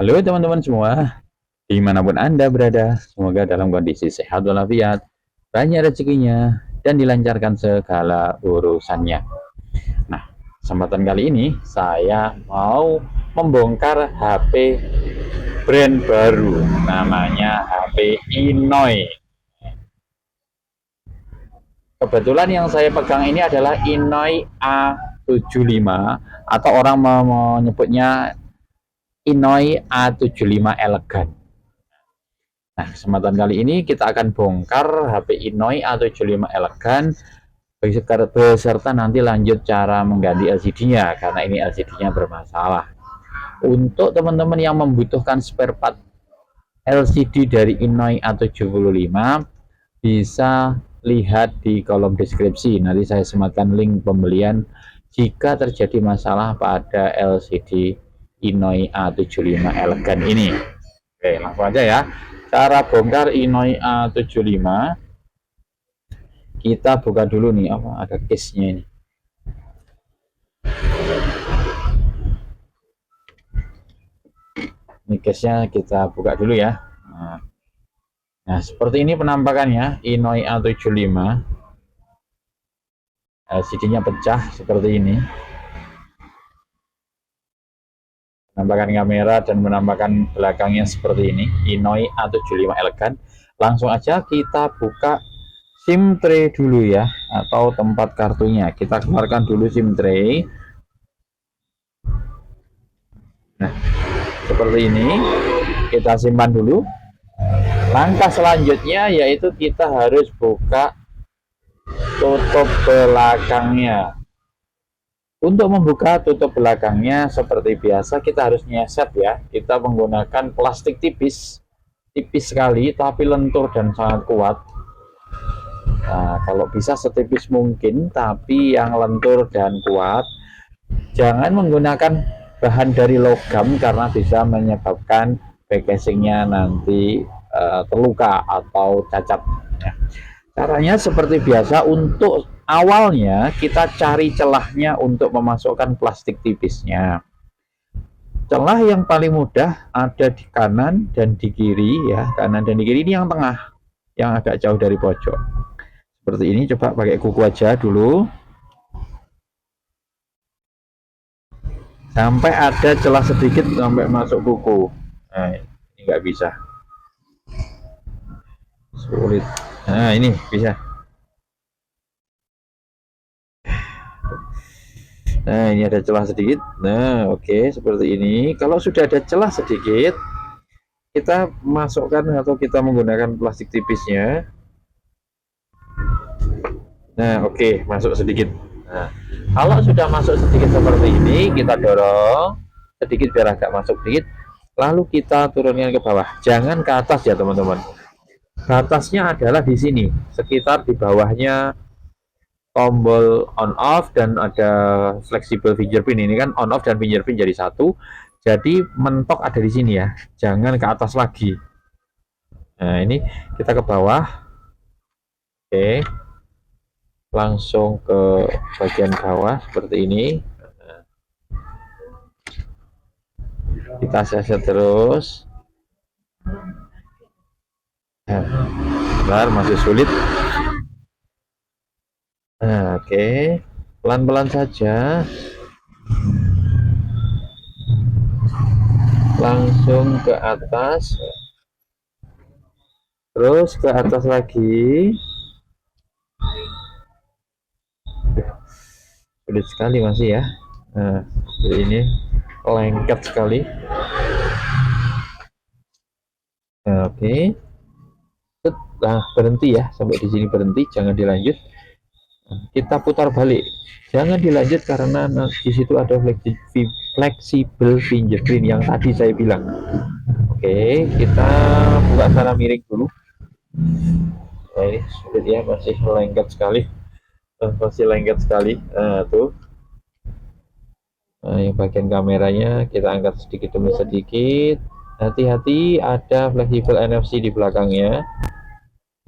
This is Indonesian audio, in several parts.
Halo teman-teman semua, dimanapun Anda berada, semoga dalam kondisi sehat walafiat, banyak rezekinya, dan dilancarkan segala urusannya. Nah, kesempatan kali ini saya mau membongkar HP brand baru, namanya HP Inoi. Kebetulan yang saya pegang ini adalah Inoi A75 atau orang menyebutnya Inoi A75 Elegan. Nah, kesempatan kali ini kita akan bongkar HP Inoi A75 Elegan beserta nanti lanjut cara mengganti LCD-nya karena ini LCD-nya bermasalah. Untuk teman-teman yang membutuhkan spare part LCD dari Inoi A75 bisa lihat di kolom deskripsi. Nanti saya sematkan link pembelian jika terjadi masalah pada LCD Inoi A75 Elegan ini. Oke, langsung aja ya. Cara bongkar Inoi A75, kita buka dulu nih, apa ada case-nya ini. Ini case-nya kita buka dulu ya. Nah, seperti ini penampakannya Inoi A75. LCD-nya pecah seperti ini. Penampakan kamera dan penampakan belakangnya seperti ini. Inoi A75 Elegan. Langsung aja kita buka SIM tray dulu ya, atau tempat kartunya. Kita keluarkan dulu SIM tray. Nah, seperti ini. Kita simpan dulu. Langkah selanjutnya yaitu kita harus buka tutup belakangnya. Untuk membuka tutup belakangnya seperti biasa kita harus nyeset ya. Kita menggunakan plastik tipis, tipis sekali tapi lentur dan sangat kuat. Nah, kalau bisa setipis mungkin tapi yang lentur dan kuat. Jangan menggunakan bahan dari logam karena bisa menyebabkan back casingnya nanti terluka atau cacat. Caranya seperti biasa, untuk awalnya kita cari celahnya untuk memasukkan plastik tipisnya. Celah yang paling mudah ada di kanan dan di kiri ya, kanan dan di kiri. Ini yang tengah, yang agak jauh dari pojok. Seperti ini, coba pakai kuku aja dulu. Sampai ada celah sedikit sampai masuk kuku. Nah, ini nggak bisa. Sulit. Nah, ini bisa. Nah, ini ada celah sedikit. Nah, oke, seperti ini. Kalau sudah ada celah sedikit, kita masukkan atau kita menggunakan plastik tipisnya. Nah, oke, masuk sedikit. Nah, kalau sudah masuk sedikit seperti ini, kita dorong sedikit biar agak masuk sedikit. Lalu kita turunkan ke bawah. Jangan ke atas ya, teman-teman. Batasnya adalah di sini, sekitar di bawahnya tombol on off dan ada flexible fingerprint. Ini kan on off dan fingerprint jadi satu, jadi mentok ada di sini ya, jangan ke atas lagi. Nah, ini kita ke bawah. Oke, langsung ke bagian bawah seperti ini. Kita seset terus. Nah, bentar, masih sulit. Nah, oke, pelan-pelan saja. Langsung ke atas, terus ke atas lagi. Sulit sekali masih ya. Nah, seperti ini, lengket sekali. Nah, oke. Nah, berhenti ya, sampai di sini berhenti, jangan dilanjut. Nah, kita putar balik, jangan dilanjut karena di situ ada flexible fingerprint yang tadi saya bilang. Oke, kita buka secara miring dulu. Nah, ini sulit ya, masih lengket sekali. Masih lengket sekali. Nah, tuh. Nah, yang bagian kameranya kita angkat sedikit demi sedikit. Hati-hati, ada flexible NFC di belakangnya.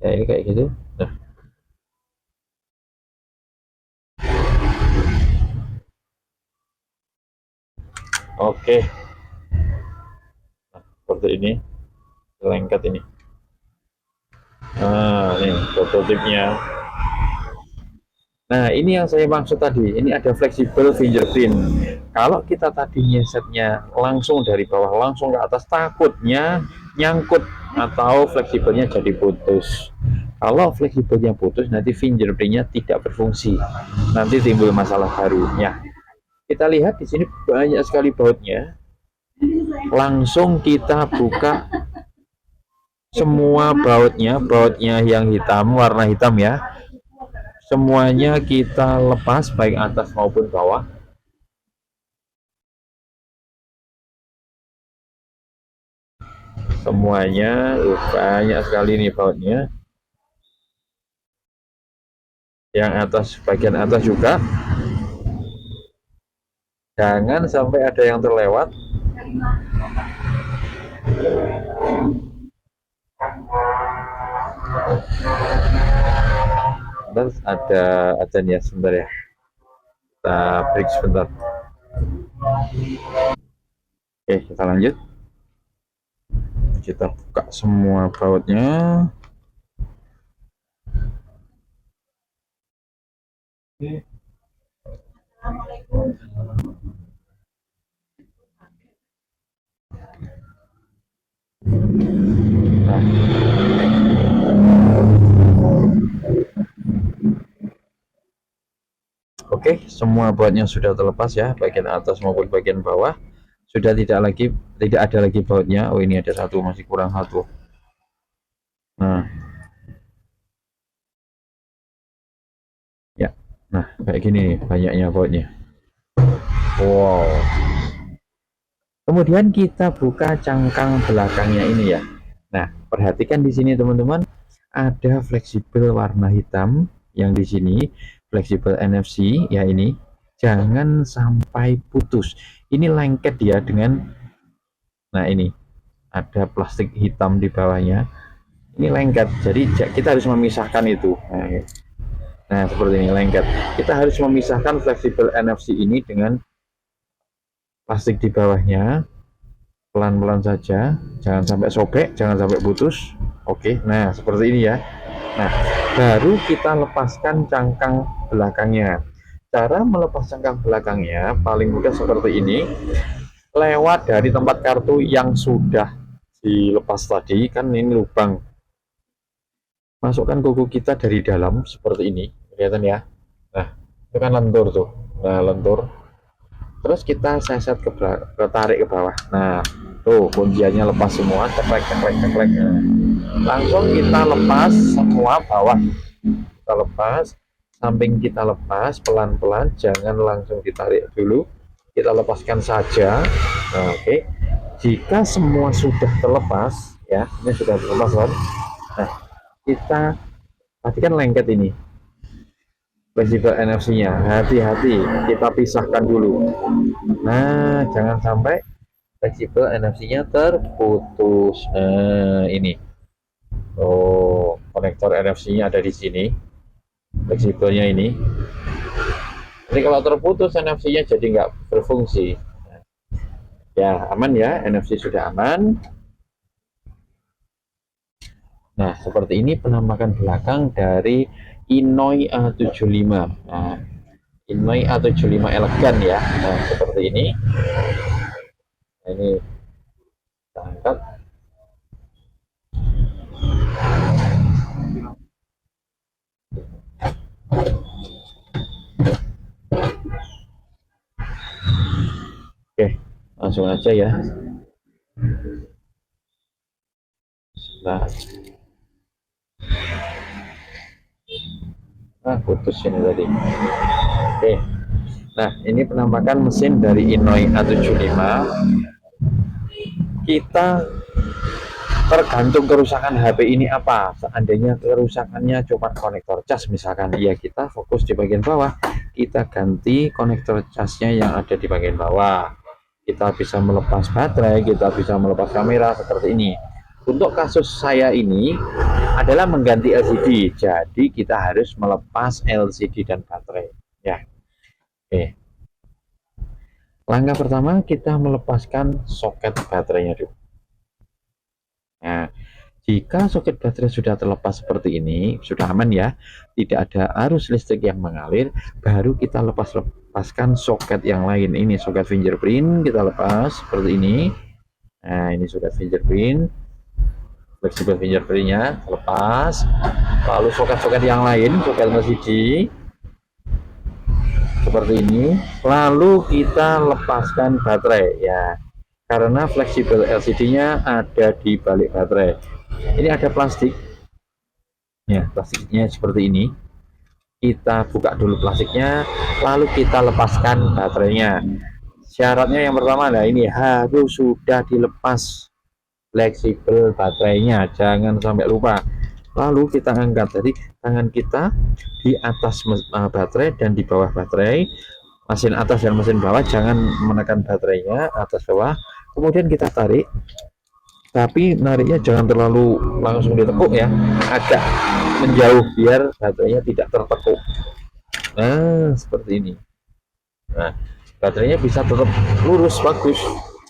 Ya, ini kayak gitu. Nah, oke. seperti ini, lengket ini. Nah, ini prototipnya. Nah, ini yang saya maksud tadi. Ini ada fleksibel fingerprint. Kalau kita tadi nyesetnya langsung dari bawah langsung ke atas, takutnya nyangkut atau fleksibelnya jadi putus. Kalau fleksibelnya putus, nanti fingerprintnya tidak berfungsi. Nanti timbul masalah baru. Ya, kita lihat di sini banyak sekali bautnya. Langsung kita buka semua bautnya yang hitam, warna hitam ya. Semuanya kita lepas baik atas maupun bawah. Semuanya banyak sekali nih bautnya. Yang atas, bagian atas juga. Jangan sampai ada yang terlewat. Terus ada adzan ya, sebentar ya. Kita break sebentar. Oke, kita lanjut. Kita buka semua bautnya. Oke. Nah, oke, semua bautnya sudah terlepas ya, bagian atas maupun bagian bawah. Sudah tidak ada lagi bautnya. Oh, ini ada satu, masih kurang satu. Nah, ya. Nah, kayak gini nih banyaknya bautnya. Wow. Kemudian kita buka cangkang belakangnya ini ya. Nah, perhatikan di sini teman-teman, ada fleksibel warna hitam yang di sini, fleksibel NFC ya ini. Jangan sampai putus. Ini lengket ya dengan, nah ini ada plastik hitam di bawahnya. Ini lengket, jadi kita harus memisahkan itu. Nah, seperti ini lengket. Kita harus memisahkan fleksibel NFC ini dengan plastik di bawahnya. Pelan-pelan saja, jangan sampai sobek, jangan sampai putus. Oke, nah seperti ini ya. Nah, baru kita lepaskan cangkang belakangnya. Cara melepas cangkang belakangnya paling mudah seperti ini. Lewat dari tempat kartu yang sudah dilepas tadi, kan ini lubang. Masukkan kuku kita dari dalam seperti ini, kelihatan ya. Nah, itu kan lentur tuh. Nah, lentur. Terus kita seset tarik ke bawah. Nah, tuh kunciannya lepas semua, ceklek ceklek ceklek. Langsung kita lepas semua bawah. Kita lepas, samping kita lepas pelan-pelan, jangan langsung ditarik dulu. Kita lepaskan saja. Nah, oke. Jika semua sudah terlepas, ya, ini sudah terlepas kan? Nah, kita tadi kan lengket ini. Fleksibel NFC-nya, hati-hati, kita pisahkan dulu. Nah, jangan sampai fleksibel NFC-nya terputus. Nah, ini. Oh, konektor NFC-nya ada di sini. Fleksibelnya ini. Jadi kalau terputus NFC-nya jadi nggak berfungsi. Ya, aman ya, NFC sudah aman. Nah, seperti ini penampakan belakang dari Inoi A75. Nah, Inoi A75 elegan ya. Nah, seperti ini. Nah, ini kita angkat. Oke, langsung aja ya. Nah, putus ini tadi. Oke. Nah, ini penampakan mesin dari Inoi A75. Kita tergantung kerusakan HP ini apa. Seandainya kerusakannya cuma konektor cas misalkan, ya kita fokus di bagian bawah. Kita ganti konektor casnya yang ada di bagian bawah. Kita bisa melepas baterai, kita bisa melepas kamera seperti ini. Untuk kasus saya ini adalah mengganti LCD, jadi kita harus melepas LCD dan baterai. Ya, oke. Langkah pertama kita melepaskan soket baterainya dulu. Nah, jika soket baterai sudah terlepas seperti ini, sudah aman ya, tidak ada arus listrik yang mengalir, baru kita lepaskan soket yang lain. Ini soket fingerprint, kita lepas seperti ini. Nah, ini soket fingerprint, fleksibel fingerprintnya lepas. Lalu soket-soket yang lain, soket LCD seperti ini. Lalu kita lepaskan baterai ya, karena fleksibel LCD-nya ada di balik baterai. Ini ada plastik ya, plastiknya seperti ini. Kita buka dulu plastiknya, lalu kita lepaskan baterainya. Syaratnya yang pertama, nah ini harus sudah dilepas fleksibel baterainya, jangan sampai lupa. Lalu kita angkat, jadi tangan kita di atas baterai dan di bawah baterai, mesin atas dan mesin bawah, jangan menekan baterainya atas bawah. Kemudian kita tarik, tapi nariknya jangan terlalu langsung ditekuk ya, agak menjauh biar baterainya tidak tertekuk. Nah, seperti ini. Nah, baterainya bisa tetap lurus, bagus,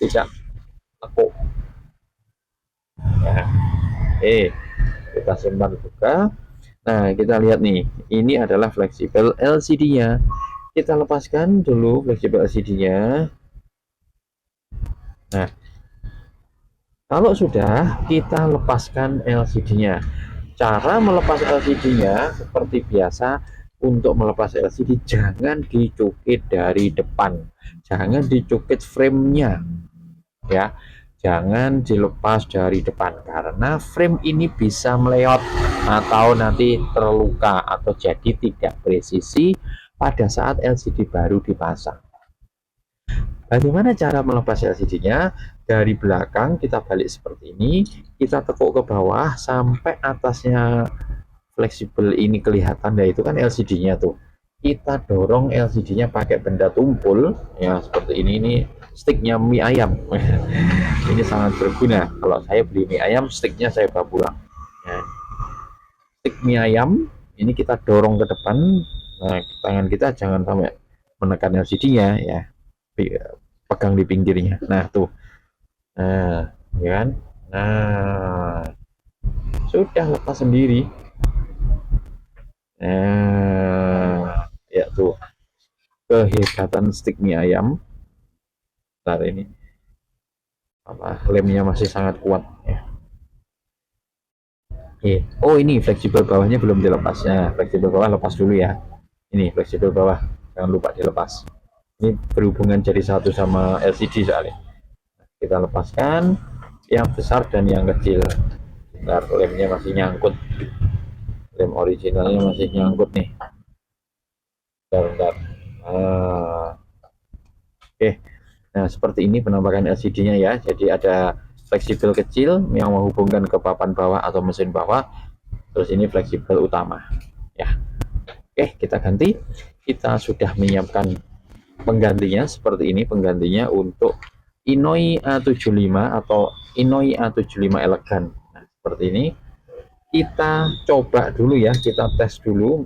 tidak tekuk. Ya, kita simpan juga. Nah, kita lihat nih, ini adalah fleksibel LCD-nya. Kita lepaskan dulu fleksibel LCD-nya. Nah, kalau sudah, kita lepaskan LCD-nya. Cara melepas LCD-nya seperti biasa. Untuk melepas LCD jangan dicukit dari depan, jangan dicukit frame-nya ya, jangan dilepas dari depan karena frame ini bisa meleot atau nanti terluka atau jadi tidak presisi pada saat LCD baru dipasang. Bagaimana cara melepas LCD-nya? Dari belakang kita balik seperti ini, kita tekuk ke bawah sampai atasnya fleksibel ini kelihatan, ya itu kan LCD-nya tuh. Kita dorong LCD-nya pakai benda tumpul ya seperti ini sticknya mie ayam. Ini sangat berguna. Kalau saya beli mie ayam, sticknya saya bawa pulang ya. Stick mie ayam ini kita dorong ke depan. Nah, tangan kita jangan sampai menekan LCD-nya ya, pegang di pinggirnya. Nah tuh, nah ya kan, nah sudah lepas sendiri. Nah, ya tuh kehebatan stick mie ayam. Bentar ini apa, lemnya masih sangat kuat ya. Oh ini fleksibel bawahnya belum dilepas ya, fleksibel bawah lepas dulu ya. Ini fleksibel bawah jangan lupa dilepas. Ini berhubungan jadi satu sama LCD soalnya. Kita lepaskan yang besar dan yang kecil. Bentar, lemnya masih nyangkut, lem originalnya masih nyangkut nih. Bentar. Oke, nah seperti ini penampakan LCD-nya ya. Jadi ada fleksibel kecil yang menghubungkan ke papan bawah atau mesin bawah, terus ini fleksibel utama ya. Oke, kita ganti. Kita sudah menyiapkan penggantinya seperti ini, penggantinya untuk Inoi A75 atau Inoi A75 elegan. Nah, seperti ini. Kita coba dulu ya, kita tes dulu.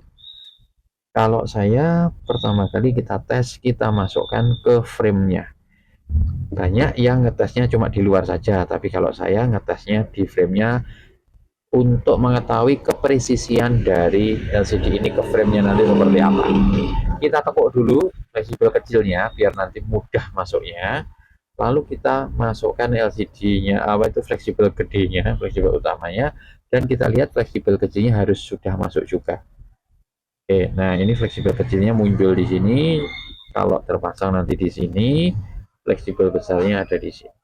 Kalau saya pertama kali kita tes, kita masukkan ke frame-nya. Banyak yang ngetesnya cuma di luar saja, tapi kalau saya ngetesnya di frame-nya untuk mengetahui kepresisian dari LCD ini ke frame-nya nanti seperti apa. Kita tekuk dulu fleksibel kecilnya biar nanti mudah masuknya. Lalu kita masukkan LCD-nya, apa itu fleksibel gedenya, fleksibel utamanya, dan kita lihat fleksibel kecilnya harus sudah masuk juga. Oke, nah ini fleksibel kecilnya muncul di sini. Kalau terpasang nanti di sini, fleksibel besarnya ada di sini.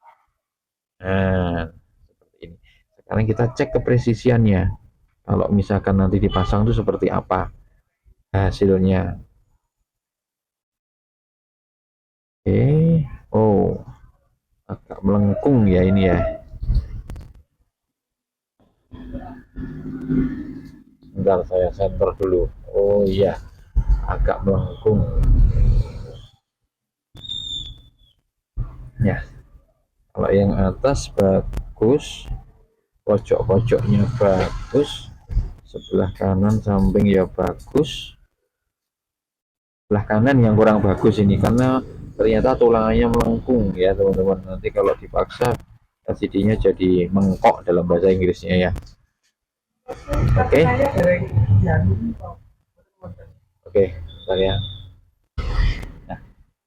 Nah, seperti ini. Sekarang kita cek kepresisiannya. Kalau misalkan nanti dipasang itu seperti apa hasilnya. Oke, oh agak melengkung ya ini ya. Bentar saya center dulu. Oh iya, agak melengkung. Ya, kalau yang atas bagus, pojok-pojoknya bagus, sebelah kanan samping ya bagus. Sebelah kanan yang kurang bagus ini karena ternyata tulangannya melengkung ya teman-teman. Nanti kalau dipaksa LCD-nya jadi mengkok dalam bahasa Inggrisnya ya. Oke. Oke, bentar ya. Nah,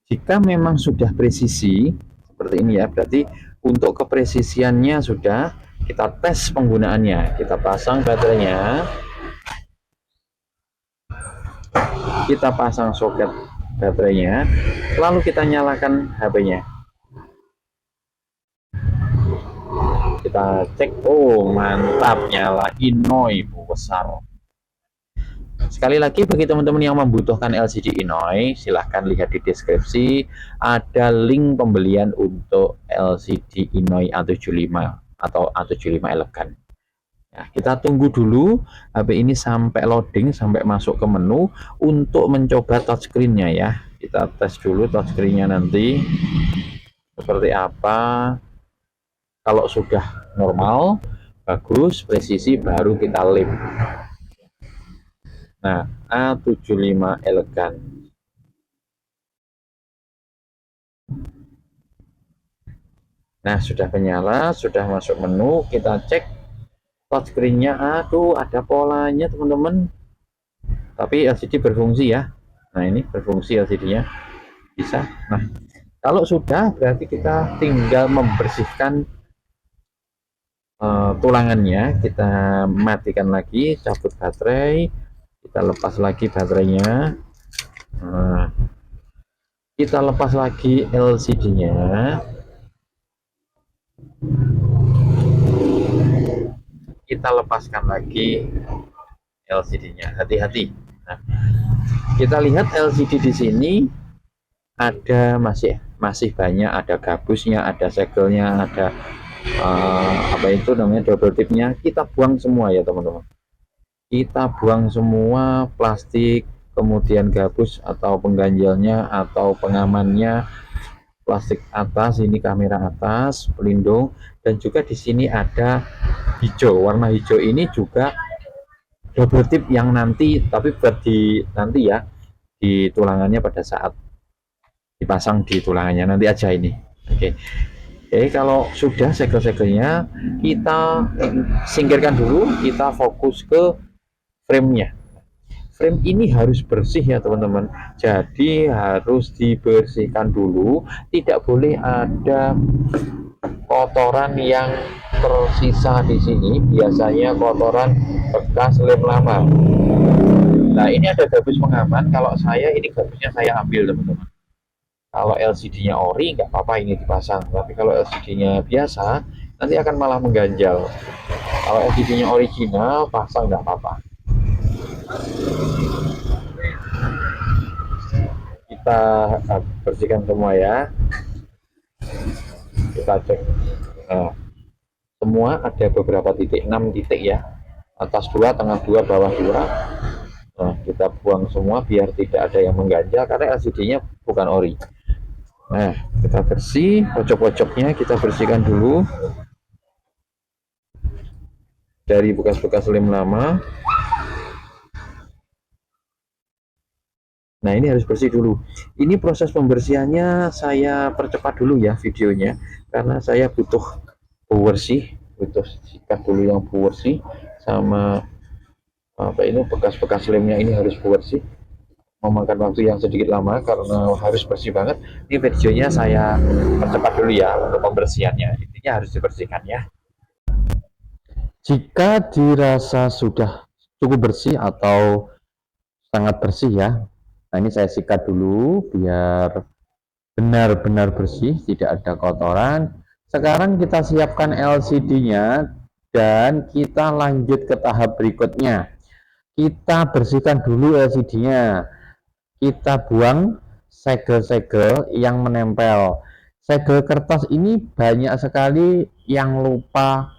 jika memang sudah presisi seperti ini ya, berarti untuk kepresisiannya sudah, kita tes penggunaannya. Kita pasang baterainya, kita pasang soket baterainya, lalu kita nyalakan HP-nya. Kita cek, oh mantap, nyala Inoi besar. Sekali lagi, bagi teman-teman yang membutuhkan LCD Inoi, silahkan lihat di deskripsi, ada link pembelian untuk LCD Inoi A75 atau A75 Elegan. Nah, kita tunggu dulu HP ini sampai loading, sampai masuk ke menu untuk mencoba touchscreen-nya ya. Kita tes dulu touchscreen-nya nanti seperti apa. Kalau sudah normal, bagus, presisi, baru kita lem. Nah, A75 Elegan. Nah, sudah menyala, sudah masuk menu, kita cek touchscreen-nya. Aduh, ada polanya teman-teman. Tapi LCD berfungsi ya. Nah, ini berfungsi LCD-nya. Bisa. Nah, kalau sudah, berarti kita tinggal membersihkan tulangannya. Kita matikan lagi, cabut baterai, kita lepas lagi baterainya. Nah, kita lepas lagi LCD-nya. Kita lepaskan lagi LCD-nya. Hati-hati. Nah, kita lihat LCD di sini ada masih banyak, ada gabusnya, ada segelnya, ada apa itu namanya, double tipnya. Kita buang semua ya teman-teman. Kita buang semua plastik, kemudian gabus atau pengganjalnya atau pengamannya, plastik atas, ini kamera atas, pelindung, dan juga di sini ada hijau. Warna hijau ini juga double tip yang nanti, tapi buat di nanti ya, di tulangannya pada saat dipasang di tulangannya nanti aja ini. Oke. Oke, kalau sudah segel-segelnya kita singkirkan dulu, kita fokus ke frame-nya. Frame ini harus bersih ya teman-teman. Jadi harus dibersihkan dulu, tidak boleh ada kotoran yang tersisa di sini. Biasanya kotoran bekas lem lama. Nah, ini ada gabus pengaman. Kalau saya ini gabusnya saya ambil teman-teman. Kalau LCD-nya ori nggak apa-apa ini dipasang, tapi kalau LCD-nya biasa nanti akan malah mengganjal. Kalau LCD-nya original pasang nggak apa-apa. Kita bersihkan semua ya. Kita cek. Nah, semua ada beberapa titik, 6 titik ya. Atas 2, tengah 2, bawah 2. Nah, kita buang semua biar tidak ada yang mengganjal karena LCD-nya bukan ori. Nah, kita bersih pojok-pojoknya, kita bersihkan dulu dari bekas-bekas lem lama. Nah, ini harus bersih dulu. Ini proses pembersihannya saya percepat dulu ya videonya, karena saya butuh bersih, butuh sikat dulu yang bersih, sama apa ini bekas-bekas lemnya ini harus bersih. Memakan waktu yang sedikit lama karena harus bersih banget. Ini videonya saya percepat dulu ya untuk pembersihannya. Intinya harus dibersihkan ya. Jika dirasa sudah cukup bersih atau sangat bersih ya, nah ini saya sikat dulu biar benar-benar bersih, tidak ada kotoran. Sekarang kita siapkan LCD-nya dan kita lanjut ke tahap berikutnya. Kita bersihkan dulu LCD-nya. Kita buang segel-segel yang menempel. Segel kertas ini banyak sekali yang lupa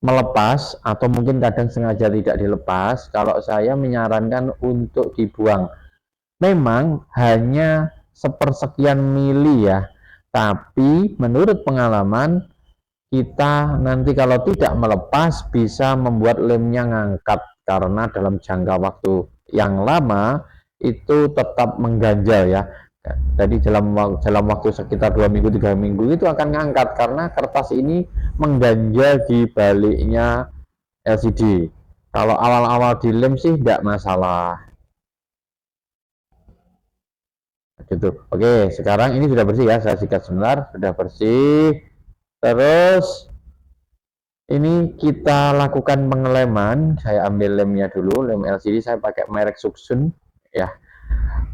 melepas atau mungkin kadang sengaja tidak dilepas. Kalau saya menyarankan untuk dibuang. Memang hanya sepersekian mili ya, tapi menurut pengalaman kita nanti kalau tidak melepas bisa membuat lemnya ngangkat karena dalam jangka waktu yang lama itu tetap mengganjal ya. Jadi dalam waktu sekitar 2 minggu 3 minggu itu akan ngangkat karena kertas ini mengganjal di baliknya LCD. Kalau awal-awal dilem sih tidak masalah. Gitu. Oke, sekarang ini sudah bersih ya. Saya sikat sebentar, sudah bersih. Terus ini kita lakukan pengeleman. Saya ambil lemnya dulu, lem LCD saya pakai merek Suxun ya.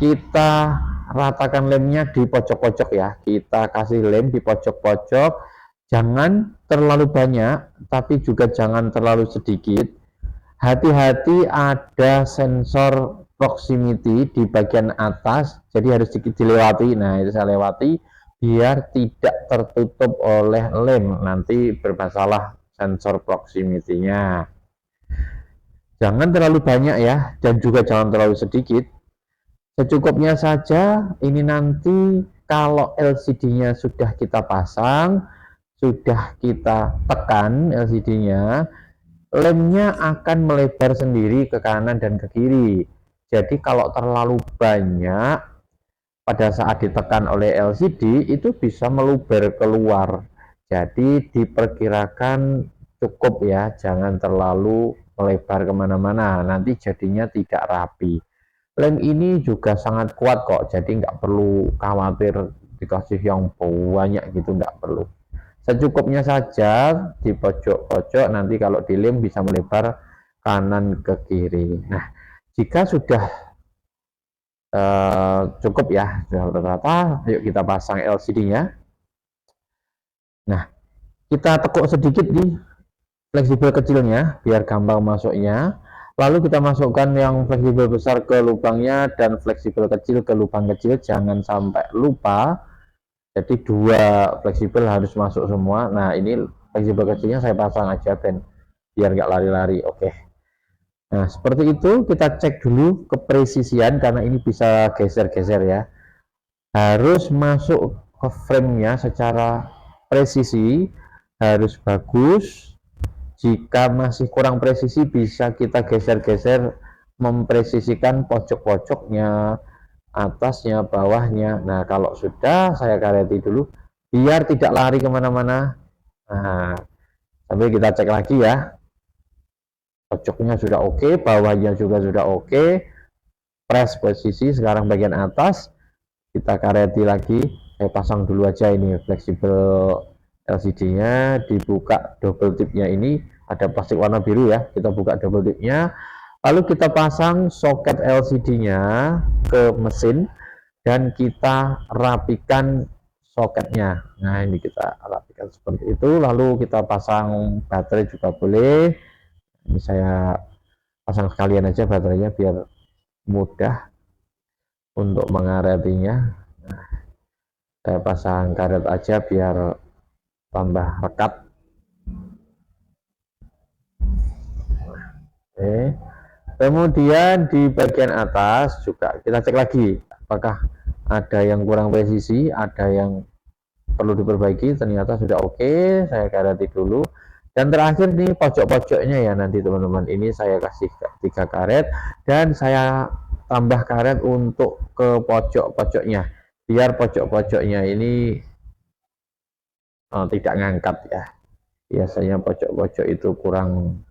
Kita ratakan lemnya di pojok-pojok ya. Kita kasih lem di pojok-pojok. Jangan terlalu banyak, tapi juga jangan terlalu sedikit. Hati-hati ada sensor proximity di bagian atas, jadi harus sedikit dilewati. Nah, itu saya lewati biar tidak tertutup oleh lem, nanti bermasalah sensor proximity-nya. Jangan terlalu banyak ya, dan juga jangan terlalu sedikit. Secukupnya saja. Ini nanti kalau LCD-nya sudah kita pasang, sudah kita tekan LCD-nya, lemnya akan melebar sendiri ke kanan dan ke kiri. Jadi kalau terlalu banyak pada saat ditekan oleh LCD itu bisa meluber keluar. Jadi diperkirakan cukup ya, jangan terlalu melebar kemana-mana, nanti jadinya tidak rapi. Lem ini juga sangat kuat kok, jadi nggak perlu khawatir dikasih yang banyak gitu, nggak perlu. Secukupnya saja di pojok-pojok, nanti kalau dilem bisa melebar kanan ke kiri. Nah, jika sudah cukup ya, sudah rata, yuk kita pasang LCD-nya. Nah, kita tekuk sedikit di fleksibel kecilnya biar gampang masuknya. Lalu kita masukkan yang fleksibel besar ke lubangnya dan fleksibel kecil ke lubang kecil, jangan sampai lupa. Jadi dua fleksibel harus masuk semua. Nah, ini fleksibel kecilnya saya pasang aja biar nggak lari-lari. Oke. Nah, seperti itu kita cek dulu kepresisian karena ini bisa geser-geser ya. Harus masuk ke frame-nya secara presisi, harus bagus. Jika masih kurang presisi bisa kita geser-geser mempresisikan pojok-pojoknya, atasnya, bawahnya. Nah, kalau sudah saya kareti dulu biar tidak lari kemana-mana. Nah, sambil kita cek lagi ya, pojoknya sudah oke, bawahnya juga sudah oke. Press posisi sekarang bagian atas, kita kareti lagi. Saya pasang dulu aja ini fleksibel LCD-nya, dibuka double tip-nya. Ini ada plastik warna biru ya, kita buka double tip-nya, lalu kita pasang soket LCD-nya ke mesin dan kita rapikan soketnya. Nah, ini kita rapikan seperti itu, lalu kita pasang baterai juga boleh. Ini saya pasang sekalian aja baterainya biar mudah untuk mengaretinya. Nah, saya pasang karet aja biar tambah rekat. Oke. Kemudian di bagian atas juga kita cek lagi apakah ada yang kurang presisi, ada yang perlu diperbaiki. Ternyata sudah oke, saya kareti dulu. Dan terakhir nih pojok-pojoknya ya, nanti teman-teman ini saya kasih 3 karet dan saya tambah karet untuk ke pojok-pojoknya biar pojok-pojoknya ini tidak ngangkat ya. Biasanya pojok-pojok itu kurang.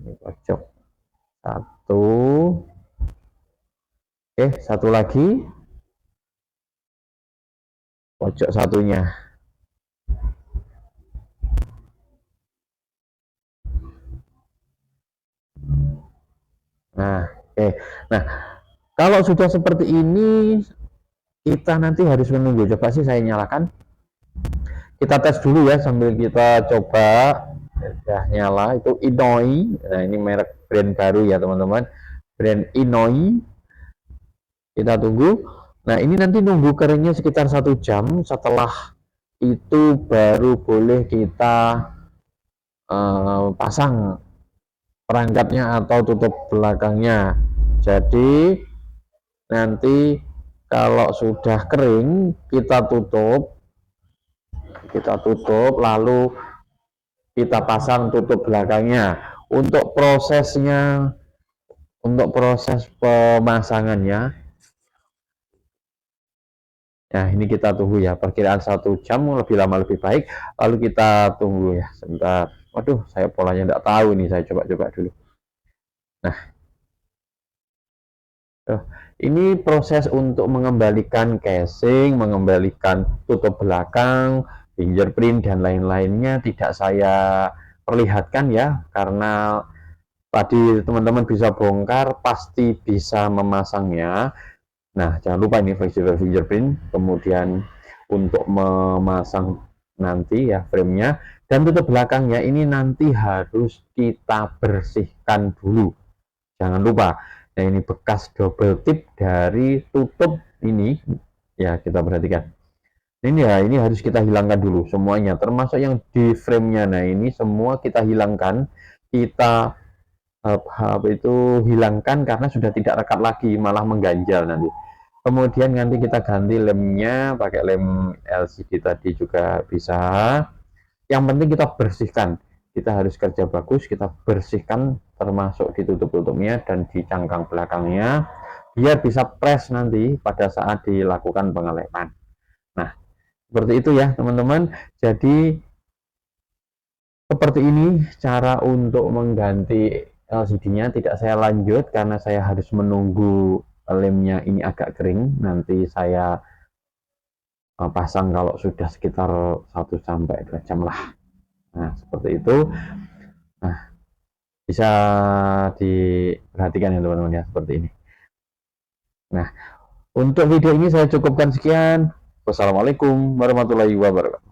Ini pojok satu. Oke, satu lagi pojok satunya. Nah, oke. Nah, kalau sudah seperti ini kita nanti harus menunggu. Coba sih saya nyalakan. Kita tes dulu ya sambil kita coba. Sudah nyala, itu Inoi. Nah, ini merek brand baru ya teman-teman, brand Inoi. Kita tunggu. Nah, ini nanti nunggu keringnya sekitar 1 jam. Setelah itu baru boleh kita pasang perangkatnya atau tutup belakangnya. Jadi nanti kalau sudah kering kita tutup lalu kita pasang tutup belakangnya. Untuk proses pemasangannya Nah, ini kita tunggu ya, perkiraan 1 jam, lebih lama lebih baik. Lalu kita tunggu ya, sebentar. Waduh, saya polanya nggak tahu ini, saya coba-coba dulu. Nah, ini proses untuk mengembalikan casing, mengembalikan tutup belakang, fingerprint, dan lain-lainnya tidak saya perlihatkan ya, karena tadi teman-teman bisa bongkar, pasti bisa memasangnya. Nah, jangan lupa ini flexible fingerprint, kemudian untuk memasang nanti ya framenya, dan tutup belakangnya ini nanti harus kita bersihkan dulu. Jangan lupa, nah ini bekas double tip dari tutup ini, ya kita perhatikan. Ini ya, ini harus kita hilangkan dulu semuanya, termasuk yang di framenya. Nah ini semua kita hilangkan, kita itu hilangkan karena sudah tidak rekat lagi, malah mengganjal nanti. Kemudian nanti kita ganti lemnya pakai lem LCD tadi juga bisa. Yang penting kita bersihkan, kita harus kerja bagus, kita bersihkan termasuk di tutup-tutupnya dan di cangkang belakangnya, biar bisa press nanti pada saat dilakukan pengeleman. Nah, seperti itu ya teman-teman. Jadi seperti ini cara untuk mengganti LCD-nya. Tidak saya lanjut karena saya harus menunggu lemnya ini agak kering. Nanti saya pasang kalau sudah sekitar 1 sampai 2 jam lah. Nah, seperti itu. Nah, bisa diperhatikan ya teman-teman ya, seperti ini. Nah, untuk video ini saya cukupkan sekian. Wassalamualaikum warahmatullahi wabarakatuh.